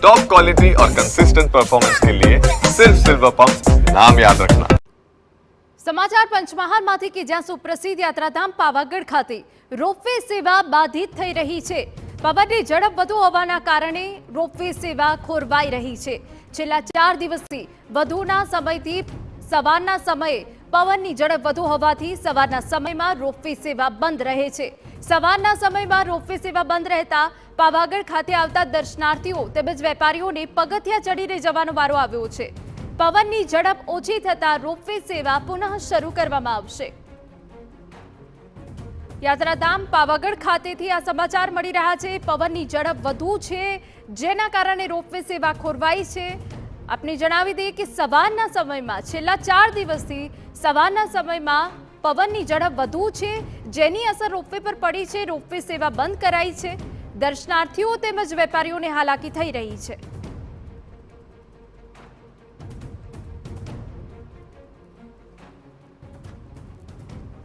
Top quality और consistent performance के लिए सिर्फ सिल्वर पंप नाम याद रखना। સમાચાર પંચમહાલમાંથી કે જ્યાં સુપ્રસિદ્ધ યાત્રાધામ પાવાગઢ ખાતે રોપવે સેવા બાધિત થઈ રહી છે। પવનની ઝડપ વધુ હોવાના કારણે રોપવે સેવા ખોરવાઈ રહી છે। છેલ્લા 4 દિવસથી વધુના સમયથી સવારના સમયે પવનની ઝડપ વધુ હોવાથી સવારના સમયમાં રોપવે સેવા બંધ રહે છે। સવારના સમયમાં રોપવે સેવા બંધ રહેતા પાવાગઢ ખાતે આવતા દર્શનાર્થીઓ તેમજ વેપારીઓને પગથિયા ચડીને જવાનો વારો આવ્યો છે। પવનની ઝડપ ઓછી થતા રોપવે સેવા પુનઃ શરૂ કરવામાં આવશે। યાત્રાધામ પાવાગઢ ખાતેથી આ સમાચાર મળી રહ્યા છે। પવનની ઝડપ વધુ છે જેના કારણે રોપવે સેવા ખોરવાઈ છે। આપને જણાવી દઈએ કે સવારના સમયમાં છેલ્લા 4 દિવસથી સવારના સમયમાં પવનની ઝડપ વધુ છે જેની અસર રોપવે પર પડી છે। રોપવે સેવા બંધ કરાઈ છે। દર્શનાર્થીઓ તેમજ વેપારીઓને હાલાકી થઈ રહી છે।